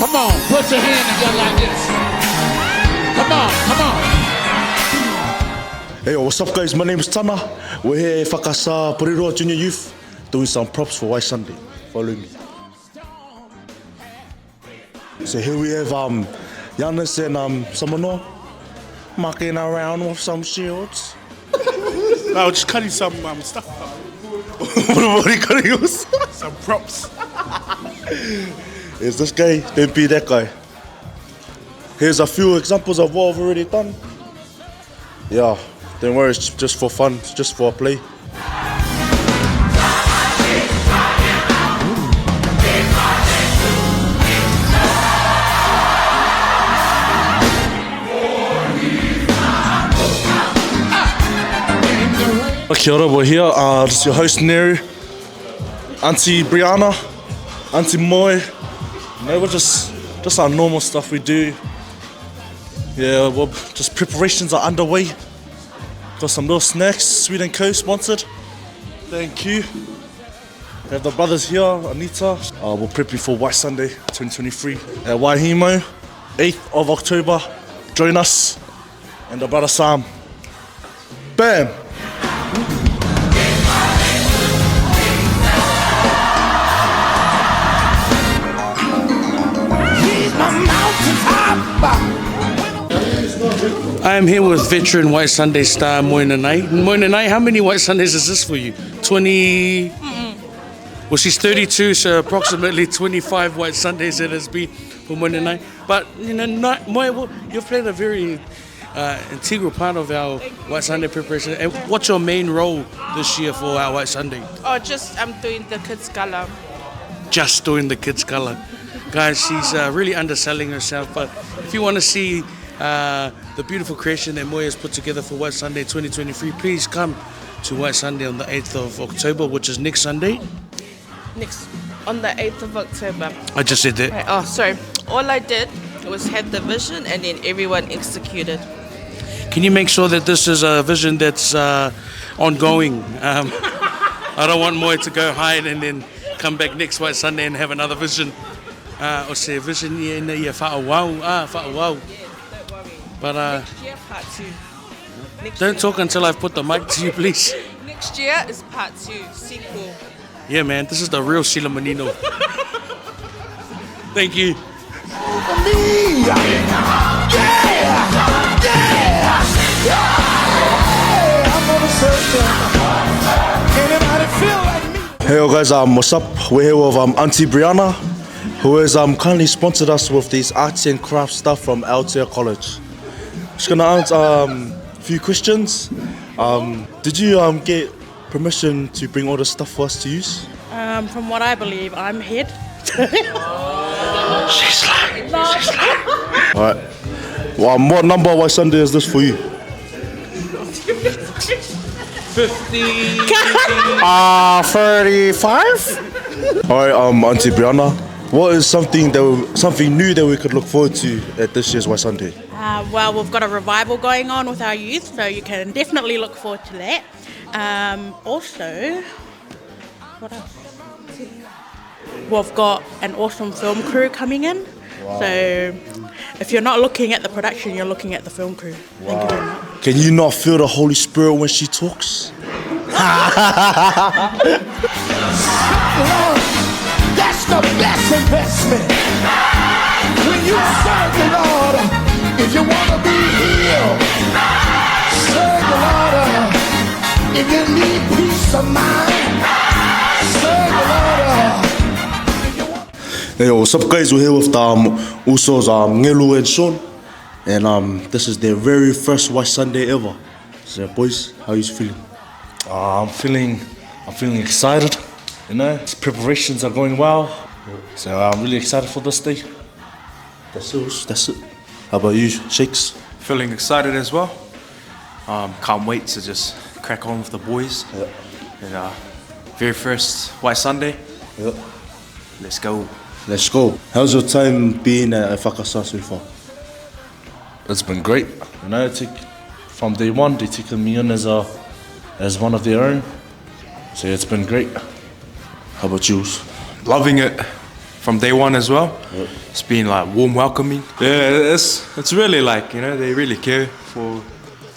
Come on, put your hand together like this. Come on, come on. Hey, what's up guys? My name is Tana. We're here at Whakasa Poriroa Junior Youth doing some props for White Sunday. Follow me. So here we have Giannis and Samano mucking around with some shields. No, just cutting some stuff. What are you cutting us? Some props. Here's this guy, don't be that guy. Here's a few examples of what I've already done. Yeah, don't worry, it's just for fun, it's just for a play. Kia ora, we're here. This is your host Neru, Auntie Brianna, Auntie Moy. You know, we're just our normal stuff we do. Yeah, well, just preparations are underway. Got some little snacks, Sweet & Co sponsored. Thank you. We have the brothers here, Anita. We're prepping for White Sunday 2023 at Waihemo, 8th of October. Join us and the brother Sam. Bam! I am here with veteran White Sunday star Moina Nai. Moina Nai, how many White Sundays is this for you? 20? Well, she's 32, so approximately 25 White Sundays it has been for Moina Nai. But, you know, Moina, you've played a very integral part of our White Sunday preparation. And what's your main role this year for our White Sunday? Oh, I'm doing the kids' gala. Just doing the kids' gala. Guys, she's really underselling herself, but if you want to see the beautiful creation that Moya has put together for White Sunday 2023, please come to White Sunday on the 8th of October, which is next Sunday. On the 8th of October. I just said that. Right, oh, sorry. All I did was have the vision and then everyone executed. Can you make sure that this is a vision that's ongoing? I don't want Moya to go hide and then come back next White Sunday and have another vision. O se vision ia wha'awau. But Next year, part 2. don't talk until I've put the mic to you, please. Next year is part 2, sequel. Yeah, man, this is the real Sheila Manino. Thank you. Hey yo guys, what's up? We're here with Auntie Brianna, who has kindly sponsored us with these arts and crafts stuff from Aotea College. Just gonna answer a few questions. Did you get permission to bring all the stuff for us to use? From what I believe, I'm head. She's lying. Alright. What number White Sunday is this for you? 35? Alright, Auntie Brianna, what is something new that we could look forward to at this year's White Sunday? Well, we've got a revival going on with our youth, so you can definitely look forward to that. Also, what else? We've got an awesome film crew coming in. Wow. So if you're not looking at the production, you're looking at the film crew. Wow. Thank you very much. Can you not feel the Holy Spirit when she talks? That's the best investment. When you serve the Lord, if you want to be healed, serve the Lord. If you need peace of mind, serve the Lord. Hey, what's up guys? We're here with the Usos, Ngelu and Sean. And this is their very first White Sunday ever. So boys, how are you feeling? I'm feeling excited. You know, preparations are going well. So I'm really excited for this day. That's it. How about you, Shakes? Feeling excited as well. Can't wait to just crack on with the boys. Yeah. And very first White Sunday. Yeah. Let's go. Let's go. How's your time being at Whakasa so far? It's been great. You know, from day one, they taken me in as one of their own. So it's been great. How about you? Loving it. from day one as well. It's been like warm welcoming. Yeah, it's really like, you know, they really care for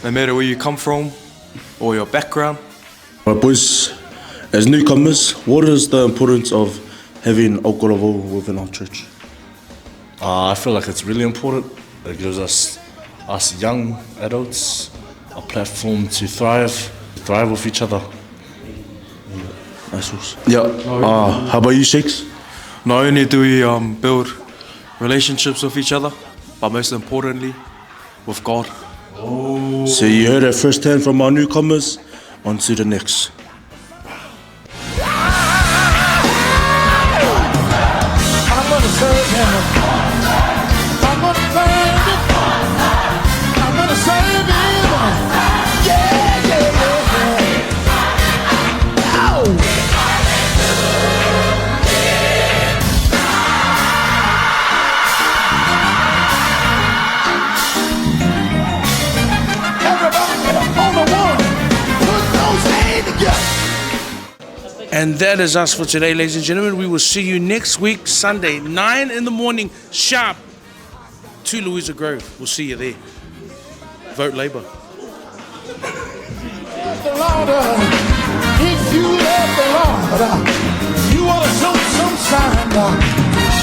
no matter where you come from or your background. Right, boys, as newcomers, what is the importance of having Okorovo within our church? I feel like it's really important. It gives us young adults a platform to thrive with each other. Nice horse. Yeah. How about you, Shakes? Not only do we build relationships with each other, but most importantly, with God. So you heard it firsthand from our newcomers. On to the next. I'm gonna serve him. I'm gonna serve him. I'm gonna serve him. Yeah, yeah, yeah. Oh. Everybody on the one, put those hands together. And that is us for today, ladies and gentlemen. We will see you next week, Sunday, 9 in the morning, sharp, to Louisa Grove. We'll see you there. Vote Labour. The Lord, if you love the Lord, you want to show some sign,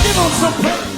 give him some praise.